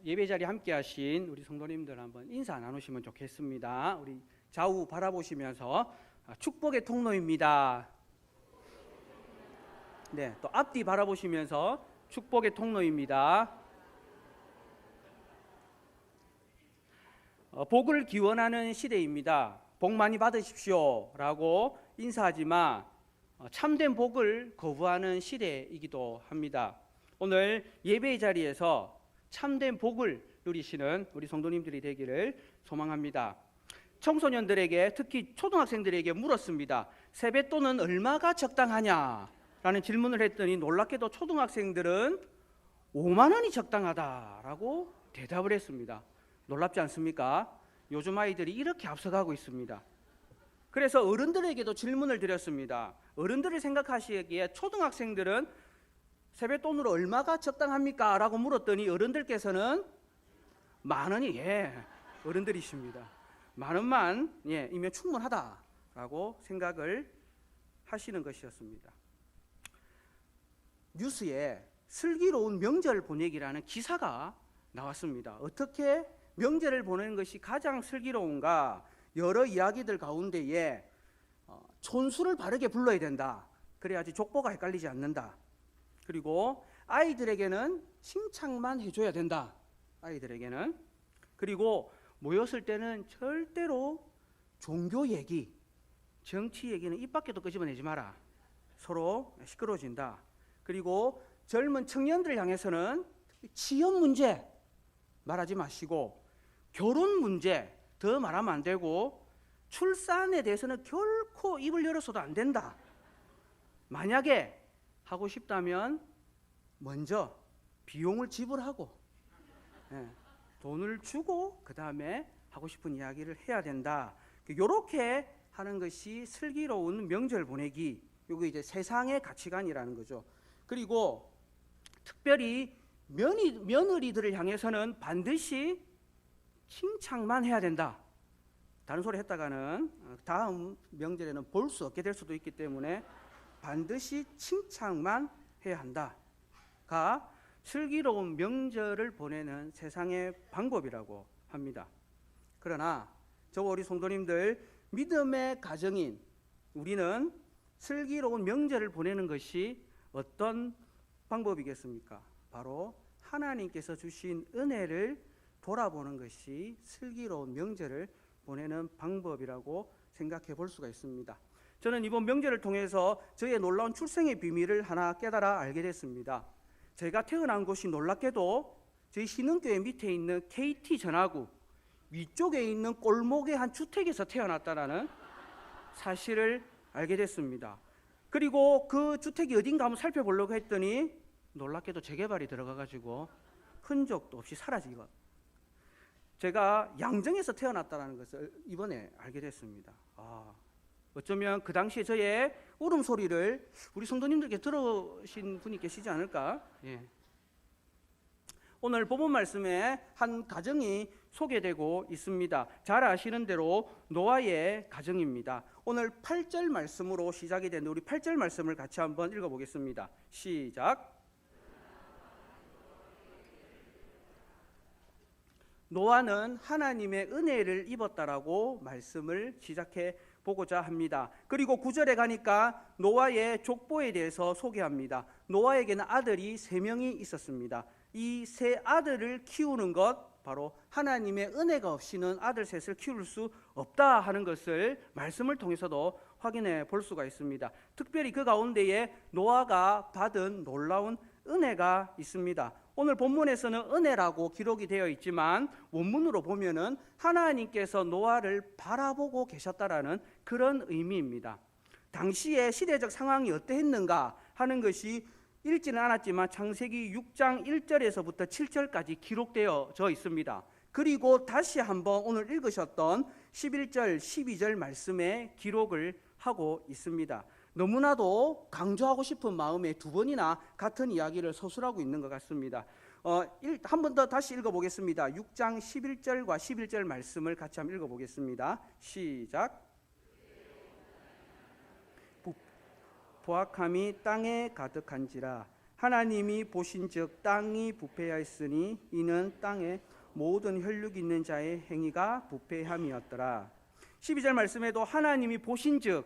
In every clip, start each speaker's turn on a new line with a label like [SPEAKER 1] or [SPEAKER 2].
[SPEAKER 1] 예배 자리에 함께 하신 우리 성도님들 한번 인사 나누시면 좋겠습니다. 우리 좌우 바라보시면서 축복의 통로입니다. 네, 또 앞뒤 바라보시면서 축복의 통로입니다. 복을 기원하는 시대입니다. 복 많이 받으십시오 라고 인사하지만 참된 복을 거부하는 시대이기도 합니다. 오늘 예배의 자리에서 참된 복을 누리시는 우리 성도님들이 되기를 소망합니다. 청소년들에게, 특히 초등학생들에게 물었습니다. 세뱃돈은 얼마가 적당하냐? 라는 질문을 했더니 놀랍게도 초등학생들은 5만 원이 적당하다라고 대답을 했습니다. 놀랍지 않습니까? 요즘 아이들이 이렇게 앞서가고 있습니다. 그래서 어른들에게도 질문을 드렸습니다. 어른들을 생각하시기에 초등학생들은 세뱃돈으로 얼마가 적당합니까? 라고 물었더니 어른들께서는 만 원이, 어른들이십니다. 만 원만 이면 충분하다라고 생각을 하시는 것이었습니다. 뉴스에 슬기로운 명절 보내기라는 기사가 나왔습니다. 어떻게 명절을 보내는 것이 가장 슬기로운가? 여러 이야기들 가운데에 촌수를 바르게 불러야 된다. 그래야지 족보가 헷갈리지 않는다. 그리고 아이들에게는 칭찬만 해줘야 된다. 아이들에게는. 그리고 모였을 때는 절대로 종교 얘기, 정치 얘기는 입 밖에도 끄집어내지 마라. 서로 시끄러워진다. 그리고 젊은 청년들을 향해서는 취업 문제 말하지 마시고, 결혼 문제 더 말하면 안 되고, 출산에 대해서는 결코 입을 열어서도 안 된다. 만약에 하고 싶다면 먼저 비용을 지불하고 돈을 주고 그 다음에 하고 싶은 이야기를 해야 된다. 이렇게 하는 것이 슬기로운 명절 보내기. 이게 이제 세상의 가치관이라는 거죠. 그리고 특별히 며느리들을 향해서는 반드시 칭찬만 해야 된다. 다른 소리 했다가는 다음 명절에는 볼 수 없게 될 수도 있기 때문에 반드시 칭찬만 해야 한다가 슬기로운 명절을 보내는 세상의 방법이라고 합니다. 그러나 저와 우리 성도님들, 믿음의 가정인 우리는 슬기로운 명절을 보내는 것이 어떤 방법이겠습니까? 바로 하나님께서 주신 은혜를 돌아보는 것이 슬기로운 명절을 보내는 방법이라고 생각해 볼 수가 있습니다. 저는 이번 명절을 통해서 저의 놀라운 출생의 비밀을 하나 깨달아 알게 됐습니다. 제가 태어난 곳이 놀랍게도 저희 신흥교회 밑에 있는 KT 전화구 위쪽에 있는 골목의 한 주택에서 태어났다는 사실을 알게 됐습니다. 그리고 그 주택이 어딘가 한번 살펴보려고 했더니 놀랍게도 재개발이 들어가가지고 흔적도 없이 사라지고, 제가 양정에서 태어났다는 것을 이번에 알게 됐습니다. 어쩌면 그 당시에 저의 울음소리를 우리 성도님들께 들으신 분이 계시지 않을까? 오늘 본문 말씀에 한 가정이 소개되고 있습니다. 잘 아시는 대로 노아의 가정입니다. 오늘 8절 말씀으로 시작이 되는데 우리 8절 말씀을 같이 한번 읽어보겠습니다. 시작. 노아는 하나님의 은혜를 입었다라고 말씀을 시작해 보고자 합니다. 그리고 9절에 가니까 노아의 족보에 대해서 소개합니다. 노아에게는 아들이 3명이 있었습니다. 이 세 아들을 키우는 것, 바로 하나님의 은혜가 없이는 아들 셋을 키울 수 없다 하는 것을 말씀을 통해서도 확인해 볼 수가 있습니다. 특별히 그 가운데에 노아가 받은 놀라운 은혜가 있습니다. 오늘 본문에서는 은혜라고 기록이 되어 있지만 원문으로 보면은 하나님께서 노아를 바라보고 계셨다라는 그런 의미입니다. 당시의 시대적 상황이 어떠했는가 하는 것이 읽지는 않았지만 창세기 6장 1절에서부터 7절까지 기록되어져 있습니다. 그리고 다시 한번 오늘 읽으셨던 11절, 12절 말씀에 기록을 하고 있습니다. 너무나도 강조하고 싶은 마음에 두 번이나 같은 이야기를 서술하고 있는 것 같습니다. 한 번 더 다시 읽어보겠습니다. 6장 11절과 11절 말씀을 같이 한번 읽어보겠습니다. 시작. 보악함이 땅에 가득한지라 하나님이 보신즉 땅이 부패하였으니 이는 땅에 모든 혈육이 있는 자의 행위가 부패함이었더라. 12절 말씀에도 하나님이 보신즉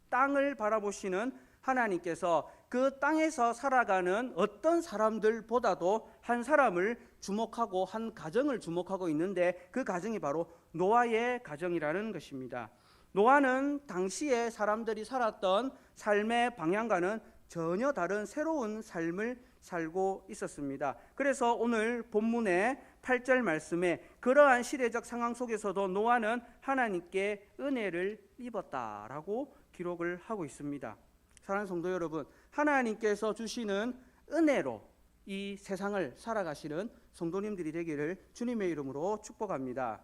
[SPEAKER 1] 땅을 바라보시는 하나님께서 그 땅에서 살아가는 어떤 사람들보다도 한 사람을 주목하고 한 가정을 주목하고 있는데 그 가정이 바로 노아의 가정이라는 것입니다. 노아는 당시에 사람들이 살았던 삶의 방향과는 전혀 다른 새로운 삶을 살고 있었습니다. 그래서 오늘 본문의 8절 말씀에 그러한 시대적 상황 속에서도 노아는 하나님께 은혜를 입었다라고 기록을 하고 있습니다. 사랑하는 성도 여러분, 하나님께서 주시는 은혜로 이 세상을 살아가시는 성도님들이 되기를 주님의 이름으로 축복합니다.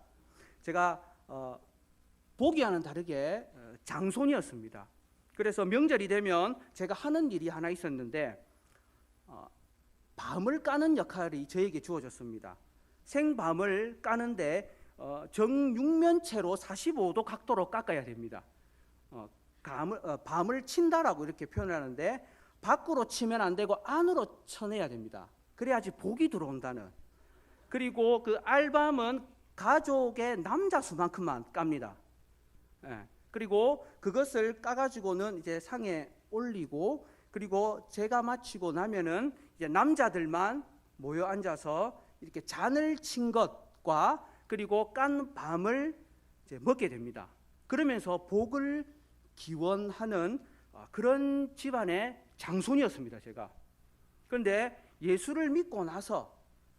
[SPEAKER 1] 제가 보기와는 다르게 장손이었습니다. 그래서 명절이 되면 제가 하는 일이 하나 있었는데 밤을 까는 역할이 저에게 주어졌습니다. 생밤을 까는데 정육면체로 45도 각도로 깎아야 됩니다. 밤을 친다라고 이렇게 표현하는데 밖으로 치면 안 되고 안으로 쳐내야 됩니다. 그래야지 복이 들어온다는. 그리고 그 알밤은 가족의 남자 수만큼만 깝니다. 그리고 그것을 까가지고는 이제 상에 올리고, 그리고 제가 마치고 나면은 이제 남자들만 모여 앉아서 이렇게 잔을 친 것과 그리고 깐 밤을 이제 먹게 됩니다. 그러면서 복을 기원하는 그런 집안의 장손이었습니다, 제가. 그런데 예수를 믿고 나서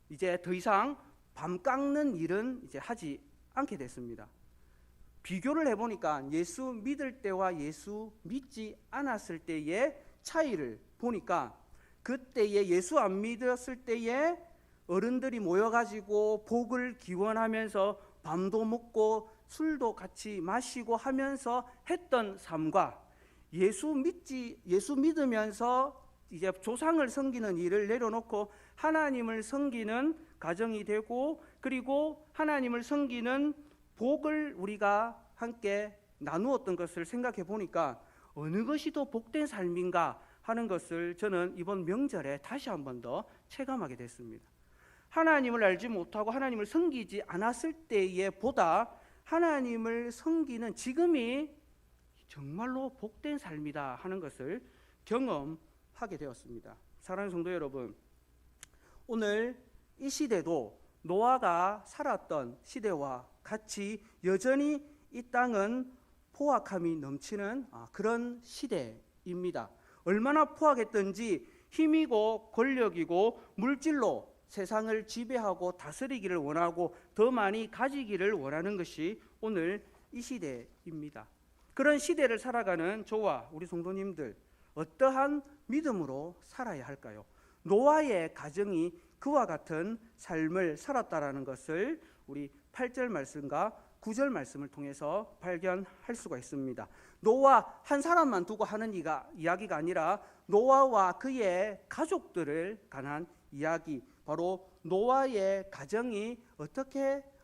[SPEAKER 1] 이제 더 이상 밤 깎는 일은 이제 하지 않게 됐습니다. 비교를 해보니까 예수 믿을 때와 예수 믿지 않았을 때의 차이를 보니까, 그때에 예수 안 믿었을 때에 어른들이 모여가지고 복을 기원하면서 밤도 먹고 술도 같이 마시고 하면서 했던 삶과 예수 믿으면서 이제 조상을 섬기는 일을 내려놓고 하나님을 섬기는 가정이 되고, 그리고 하나님을 섬기는 복을 우리가 함께 나누었던 것을 생각해 보니까 어느 것이 더 복된 삶인가 하는 것을 저는 이번 명절에 다시 한 번 더 체감하게 됐습니다. 하나님을 알지 못하고 하나님을 섬기지 않았을 때에 보다 하나님을 섬기는 지금이 정말로 복된 삶이다 하는 것을 경험하게 되었습니다. 사랑하는 성도 여러분, 오늘 이 시대도 노아가 살았던 시대와 같이 여전히 이 땅은 포악함이 넘치는 그런 시대입니다. 얼마나 포악했던지 힘이고 권력이고 물질로 세상을 지배하고 다스리기를 원하고 더 많이 가지기를 원하는 것이 오늘 이 시대입니다. 그런 시대를 살아가는 저와 우리 성도님들, 어떠한 믿음으로 살아야 할까요? 노아의 가정이 그와 같은 삶을 살았다라는 것을 우리 8절 말씀과 9절 말씀을 통해서 발견할 수가 있습니다. 노아 한 사람만 두고 하는 이야기가 아니라 노아와 그의 가족들을 관한 이야기, 바로 노아의 가정이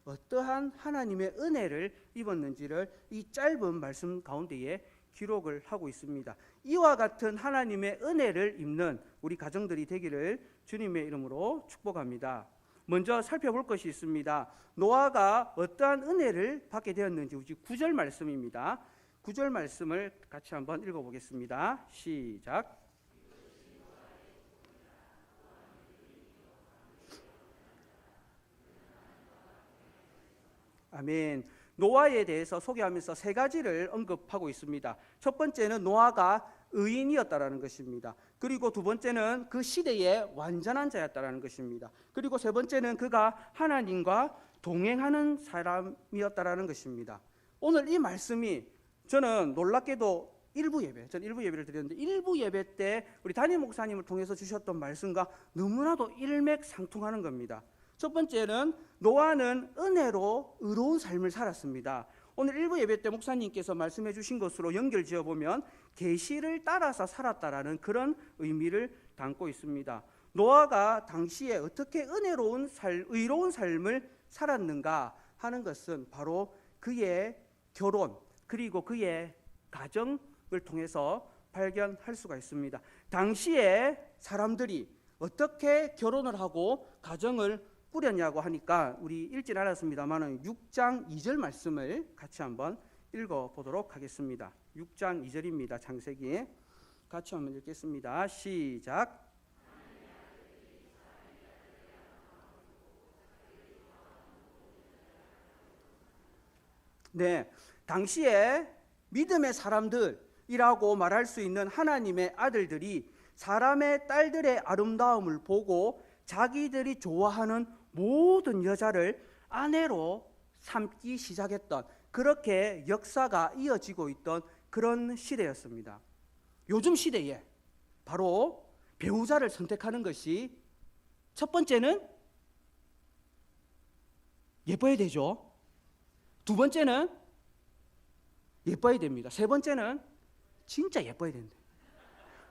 [SPEAKER 1] 어떠한 하나님의 은혜를 입었는지를 이 짧은 말씀 가운데에 기록을 하고 있습니다. 이와 같은 하나님의 은혜를 입는 우리 가정들이 되기를 주님의 이름으로 축복합니다. 먼저 살펴볼 것이 있습니다. 노아가 어떠한 은혜를 받게 되었는지 9절 말씀입니다. 9절 말씀을 같이 한번 읽어보겠습니다. 시작. 아멘. 노아에 대해서 소개하면서 세 가지를 언급하고 있습니다. 첫 번째는 노아가 의인이었다라는 것입니다. 그리고 두 번째는 그 시대의 완전한 자였다라는 것입니다. 그리고 세 번째는 그가 하나님과 동행하는 사람이었다라는 것입니다. 오늘 이 말씀이 저는 놀랍게도 일부 예배를 드렸는데 일부 예배 때 우리 담임 목사님을 통해서 주셨던 말씀과 너무나도 일맥상통하는 겁니다. 첫 번째는 노아는 은혜로 의로운 삶을 살았습니다. 오늘 일부 예배 때 목사님께서 말씀해 주신 것으로 연결 지어보면 계시를 따라서 살았다라는 그런 의미를 담고 있습니다. 노아가 당시에 어떻게 의로운 삶을 살았는가 하는 것은 바로 그의 결혼 그리고 그의 가정을 통해서 발견할 수가 있습니다. 당시에 사람들이 어떻게 결혼을 하고 가정을 꾸렸냐고 하니까 우리 읽진 않았습니다만 6장 2절 말씀을 같이 한번 읽어보도록 하겠습니다. 6장 2절입니다. 창세기 같이 한번 읽겠습니다. 시작. 네, 당시에 믿음의 사람들이라고 말할 수 있는 하나님의 아들들이 사람의 딸들의 아름다움을 보고 자기들이 좋아하는 모든 여자를 아내로 삼기 시작했던, 그렇게 역사가 이어지고 있던 그런 시대였습니다. 요즘 시대에 바로 배우자를 선택하는 것이 첫 번째는 예뻐야 되죠. 두 번째는 예뻐야 됩니다. 세 번째는 진짜 예뻐야 된다.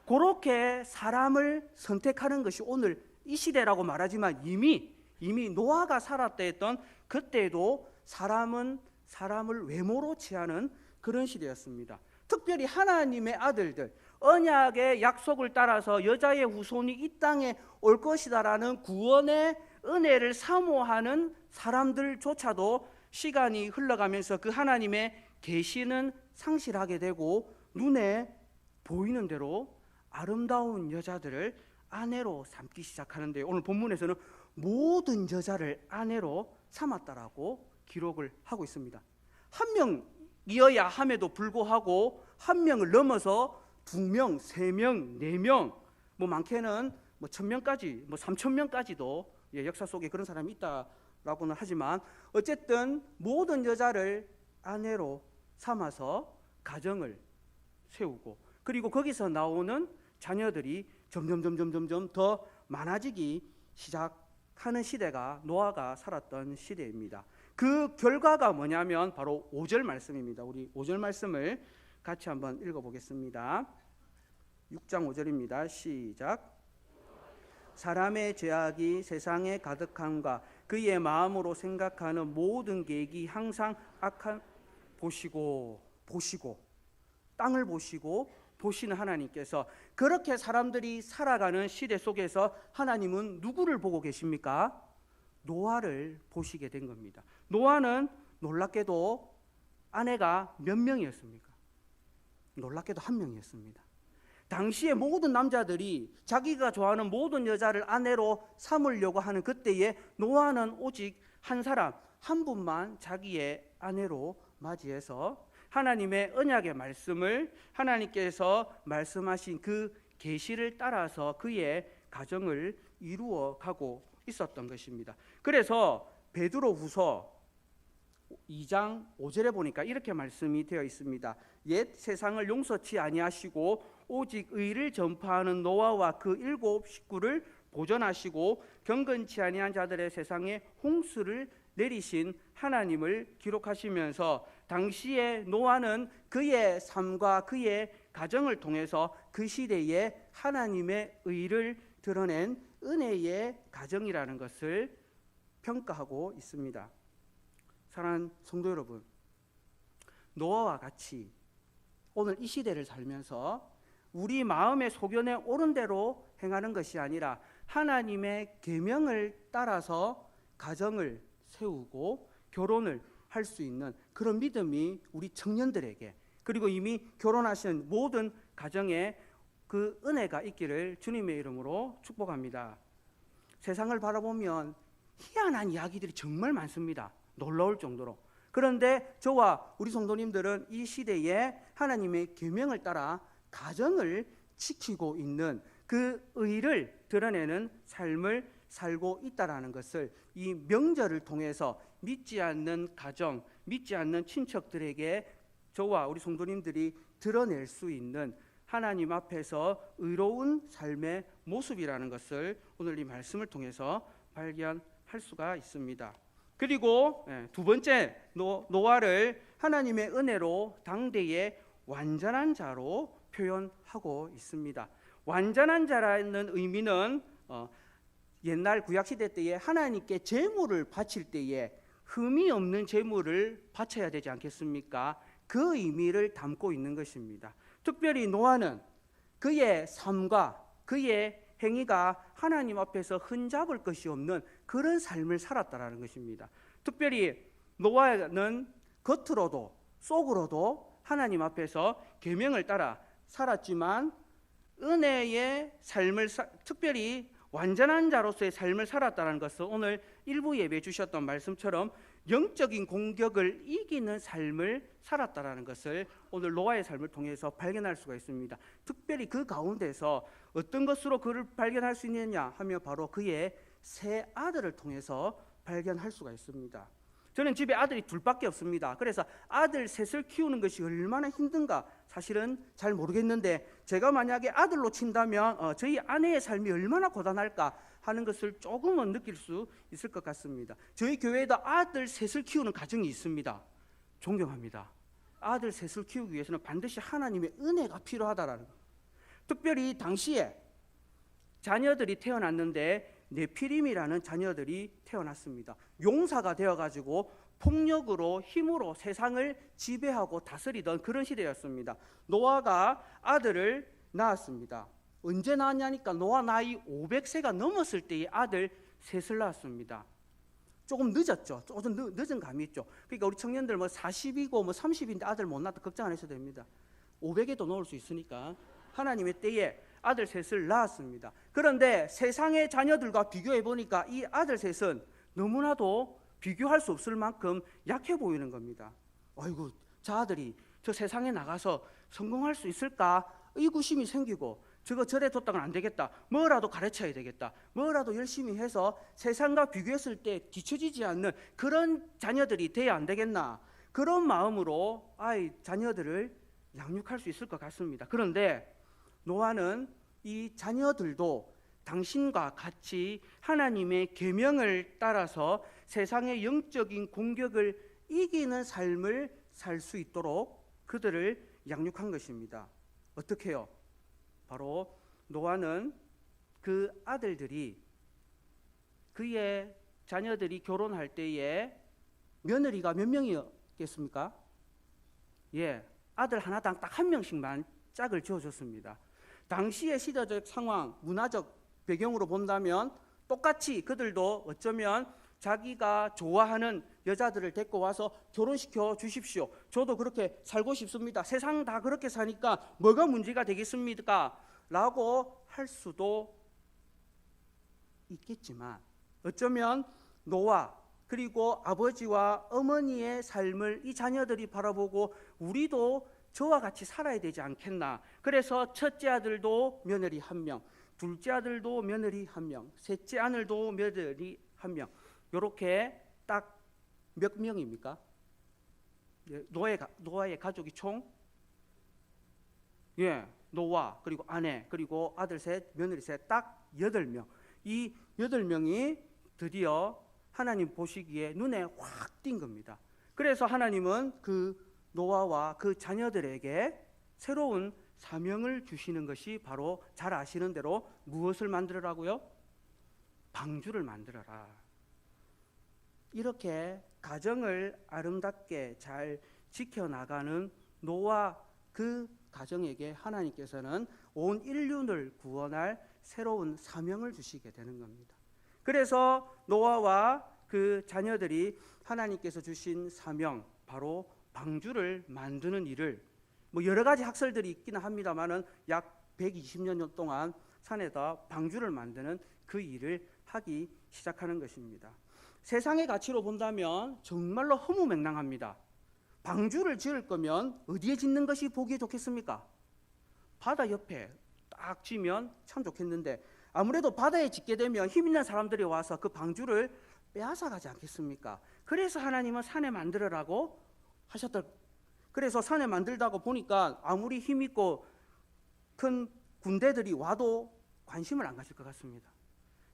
[SPEAKER 1] 그렇게 사람을 선택하는 것이 오늘 이 시대라고 말하지만 이미 노아가 살았다 했던 그때도 사람은 사람을 외모로 취하는 그런 시대였습니다. 특별히 하나님의 아들들, 언약의 약속을 따라서 여자의 후손이 이 땅에 올 것이다라는 구원의 은혜를 사모하는 사람들조차도 시간이 흘러가면서 그 하나님의 계시는 상실하게 되고 눈에 보이는 대로 아름다운 여자들을 아내로 삼기 시작하는데, 오늘 본문에서는 모든 여자를 아내로 삼았다라고 기록을 하고 있습니다. 한 명이어야 함에도 불구하고 한 명을 넘어서 2명, 3명, 4명, 많게는 1,000명까지, 3,000명까지도 역사 속에 그런 사람이 있다라고는 하지만 어쨌든 모든 여자를 아내로 삼아서 가정을 세우고, 그리고 거기서 나오는 자녀들이 점점 더 많아지기 시작하는 시대가 노아가 살았던 시대입니다. 그 결과가 뭐냐면 바로 5절 말씀입니다. 우리 5절 말씀을 같이 한번 읽어보겠습니다. 6장 5절입니다. 시작. 사람의 죄악이 세상에 가득함과 그의 마음으로 생각하는 모든 계획이 항상 악한 보시고 땅을 보시는 하나님께서 그렇게 사람들이 살아가는 시대 속에서 하나님은 누구를 보고 계십니까? 노아를 보시게 된 겁니다. 노아는 놀랍게도 아내가 몇 명이었습니까? 놀랍게도 1명이었습니다. 당시에 모든 남자들이 자기가 좋아하는 모든 여자를 아내로 삼으려고 하는 그때에 노아는 오직 한 사람, 한 분만 자기의 아내로 맞이해서 하나님의 언약의 말씀을, 하나님께서 말씀하신 그 계시를 따라서 그의 가정을 이루어 가고 있었던 것입니다. 그래서 베드로후서 2장 5절에 보니까 이렇게 말씀이 되어 있습니다. 옛 세상을 용서치 아니하시고 오직 의를 전파하는 노아와 그 7 식구를 보존하시고 경건치 아니한 자들의 세상에 홍수를 내리신 하나님을 기록하시면서 당시에 노아는 그의 삶과 그의 가정을 통해서 그 시대에 하나님의 의를 드러낸 은혜의 가정이라는 것을 평가하고 있습니다. 사랑하는 성도 여러분, 노아와 같이 오늘 이 시대를 살면서 우리 마음의 소견에 옳은 대로 행하는 것이 아니라 하나님의 계명을 따라서 가정을 세우고 결혼을 할 수 있는 그런 믿음이 우리 청년들에게, 그리고 이미 결혼하신 모든 가정에 그 은혜가 있기를 주님의 이름으로 축복합니다. 세상을 바라보면 희한한 이야기들이 정말 많습니다. 놀라울 정도로. 그런데 저와 우리 성도님들은 이 시대에 하나님의 계명을 따라 가정을 지키고 있는 그 의를 드러내는 삶을 살고 있다라는 것을 이 명절을 통해서 믿지 않는 가정, 믿지 않는 친척들에게 저와 우리 성도님들이 드러낼 수 있는 하나님 앞에서 의로운 삶의 모습이라는 것을 오늘 이 말씀을 통해서 발견할 수가 있습니다. 그리고 두 번째, 노아를 하나님의 은혜로 당대의 완전한 자로 표현하고 있습니다. 완전한 자라는 의미는 옛날 구약시대 때에 하나님께 제물을 바칠 때에 흠이 없는 제물을 바쳐야 되지 않겠습니까? 그 의미를 담고 있는 것입니다. 특별히 노아는 그의 삶과 그의 행위가 하나님 앞에서 흠잡을 것이 없는 그런 삶을 살았다라는 것입니다. 특별히 노아는 겉으로도 속으로도 하나님 앞에서 계명을 따라 살았지만 은혜의 삶을 특별히 완전한 자로서의 삶을 살았다는 것은 오늘 일부 예배 주셨던 말씀처럼 영적인 공격을 이기는 삶을 살았다라는 것을 오늘 노아의 삶을 통해서 발견할 수가 있습니다. 특별히 그 가운데서 어떤 것으로 그를 발견할 수 있느냐 하면 바로 그의 세 아들을 통해서 발견할 수가 있습니다. 저는 집에 아들이 둘밖에 없습니다. 그래서 아들 셋을 키우는 것이 얼마나 힘든가 사실은 잘 모르겠는데, 제가 만약에 아들로 친다면 저희 아내의 삶이 얼마나 고단할까 하는 것을 조금은 느낄 수 있을 것 같습니다. 저희 교회에도 아들 셋을 키우는 가정이 있습니다. 존경합니다. 아들 셋을 키우기 위해서는 반드시 하나님의 은혜가 필요하다라는 것. 특별히 당시에 자녀들이 태어났는데 네피림이라는 자녀들이 태어났습니다. 용사가 되어가지고 폭력으로 힘으로 세상을 지배하고 다스리던 그런 시대였습니다. 노아가 아들을 낳았습니다. 언제 낳았냐니까 노아 나이 500세가 넘었을 때에 아들 셋을 낳았습니다. 조금 늦었죠. 조금 늦은 감이 있죠. 그러니까 우리 청년들 40이고 30인데 아들 못 낳았다 걱정 안 하셔도 됩니다. 500에도 넣을 수 있으니까 하나님의 때에 아들 셋을 낳았습니다. 그런데 세상의 자녀들과 비교해 보니까 이 아들 셋은 너무나도 비교할 수 없을 만큼 약해 보이는 겁니다. 아이고, 저 아들이 저 세상에 나가서 성공할 수 있을까? 의구심이 생기고, 저거 저래 뒀다가는 안 되겠다. 뭐라도 가르쳐야 되겠다. 뭐라도 열심히 해서 세상과 비교했을 때 뒤처지지 않는 그런 자녀들이 돼야 안 되겠나? 그런 마음으로 자녀들을 양육할 수 있을 것 같습니다. 그런데 노아는 이 자녀들도 당신과 같이 하나님의 계명을 따라서 세상의 영적인 공격을 이기는 삶을 살 수 있도록 그들을 양육한 것입니다. 어떻게 해요? 바로 노아는 그 아들들이, 그의 자녀들이 결혼할 때에 며느리가 몇 명이었겠습니까? 아들 하나당 딱 한 명씩만 짝을 지어줬습니다. 당시의 시대적 상황, 문화적 배경으로 본다면 똑같이 그들도 어쩌면 자기가 좋아하는 여자들을 데리고 와서 결혼시켜 주십시오. 저도 그렇게 살고 싶습니다. 세상 다 그렇게 사니까 뭐가 문제가 되겠습니까? 라고 할 수도 있겠지만, 어쩌면 노아 그리고 아버지와 어머니의 삶을 이 자녀들이 바라보고 우리도 저와 같이 살아야 되지 않겠나. 그래서 첫째 아들도 며느리 한 명, 둘째 아들도 며느리 한 명, 셋째 아들도 며느리 한 명. 이렇게 딱 몇 명입니까? 노아의 가족이 총 노아 그리고 아내 그리고 아들 셋, 며느리 셋, 딱 8명. 이 8명이 드디어 하나님 보시기에 눈에 확 띈 겁니다. 그래서 하나님은 그 노아와 그 자녀들에게 새로운 사명을 주시는 것이 바로 잘 아시는 대로 무엇을 만들어라고요? 방주를 만들어라. 이렇게 가정을 아름답게 잘 지켜나가는 노아 그 가정에게 하나님께서는 온 인류를 구원할 새로운 사명을 주시게 되는 겁니다. 그래서 노아와 그 자녀들이 하나님께서 주신 사명, 바로 방주를 만드는 일을, 여러 가지 학설들이 있기는 합니다만은 약 120년 동안 산에다 방주를 만드는 그 일을 하기 시작하는 것입니다. 세상의 가치로 본다면 정말로 허무맹랑합니다. 방주를 지을 거면 어디에 짓는 것이 보기에 좋겠습니까? 바다 옆에 딱 지면 참 좋겠는데, 아무래도 바다에 짓게 되면 힘 있는 사람들이 와서 그 방주를 빼앗아 가지 않겠습니까? 그래서 하나님은 산에 만들어라고 하셨다. 그래서 산에 만들다가 보니까 아무리 힘 있고 큰 군대들이 와도 관심을 안 가질 것 같습니다.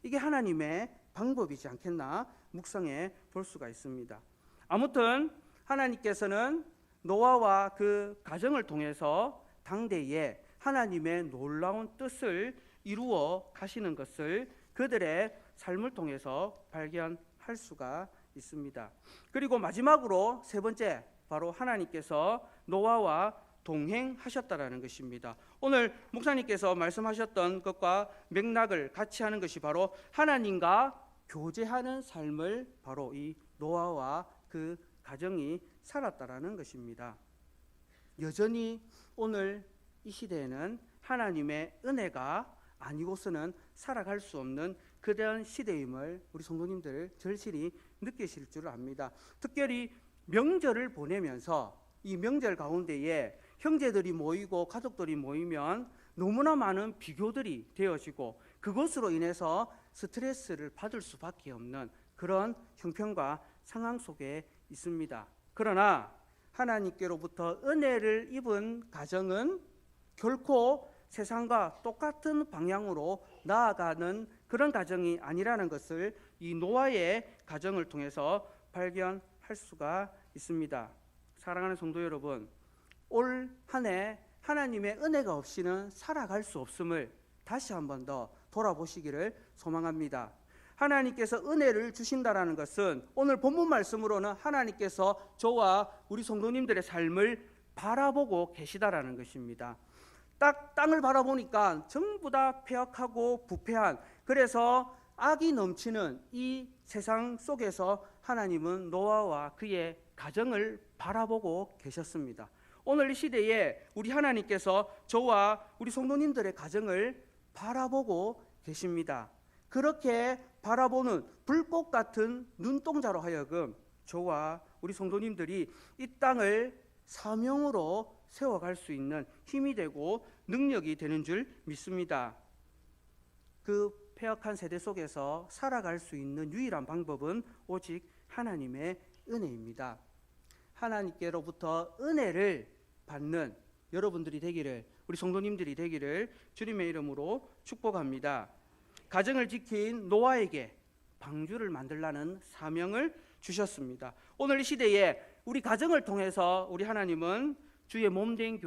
[SPEAKER 1] 이게 하나님의 방법이지 않겠나 묵상해 볼 수가 있습니다. 아무튼 하나님께서는 노아와 그 가정을 통해서 당대에 하나님의 놀라운 뜻을 이루어 가시는 것을 그들의 삶을 통해서 발견할 수가 있습니다. 그리고 마지막으로 세 번째, 바로 하나님께서 노아와 동행하셨다라는 것입니다. 오늘 목사님께서 말씀하셨던 것과 맥락을 같이 하는 것이 바로 하나님과 교제하는 삶을 바로 이 노아와 그 가정이 살았다라는 것입니다. 여전히 오늘 이 시대에는 하나님의 은혜가 아니고서는 살아갈 수 없는 그런 시대임을 우리 성도님들 절실히 느끼실 줄 압니다. 특별히 명절을 보내면서 이 명절 가운데에 형제들이 모이고 가족들이 모이면 너무나 많은 비교들이 되어지고 그것으로 인해서 스트레스를 받을 수밖에 없는 그런 형편과 상황 속에 있습니다. 그러나 하나님께로부터 은혜를 입은 가정은 결코 세상과 똑같은 방향으로 나아가는 그런 가정이 아니라는 것을 이 노아의 가정을 통해서 발견할 수가 있습니다. 사랑하는 성도 여러분, 올 한 해 하나님의 은혜가 없이는 살아갈 수 없음을 다시 한 번 더 돌아보시기를 소망합니다. 하나님께서 은혜를 주신다라는 것은 오늘 본문 말씀으로는 하나님께서 저와 우리 성도님들의 삶을 바라보고 계시다라는 것입니다. 딱 땅을 바라보니까 전부 다 폐역하고 부패한, 그래서 악이 넘치는 이 세상 속에서 하나님은 노아와 그의 가정을 바라보고 계셨습니다. 오늘 이 시대에 우리 하나님께서 저와 우리 성도님들의 가정을 바라보고 계십니다. 그렇게 바라보는 불꽃 같은 눈동자로 하여금 저와 우리 성도님들이 이 땅을 사명으로 세워갈 수 있는 힘이 되고 능력이 되는 줄 믿습니다. 그 폐역한 세대 속에서 살아갈 수 있는 유일한 방법은 오직 하나님의 은혜입니다. 하나님께로부터 은혜를 받는 여러분들이 되기를, 우리 성도님들이 되기를 주님의 이름으로 축복합니다. 가정을 지킨 노아에게 방주를 만들라는 사명을 주셨습니다. 오늘 이 시대에 우리 가정을 통해서 우리 하나님은 주의 몸된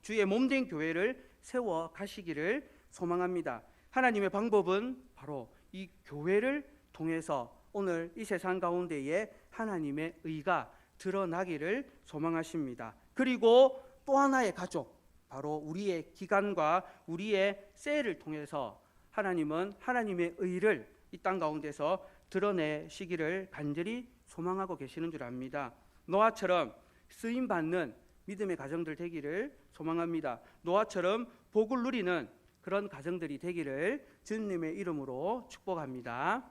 [SPEAKER 1] 주의 몸된 교회를 세워 가시기를 소망합니다. 하나님의 방법은 바로 이 교회를 통해서 오늘 이 세상 가운데에 하나님의 의가 드러나기를 소망하십니다. 그리고 또 하나의 가족, 바로 우리의 기관과 우리의 셀을 통해서 하나님은 하나님의 의를 이 땅 가운데서 드러내시기를 간절히 소망하고 계시는 줄 압니다. 노아처럼 쓰임받는 믿음의 가정들 되기를 소망합니다. 노아처럼 복을 누리는 그런 가정들이 되기를 주님의 이름으로 축복합니다.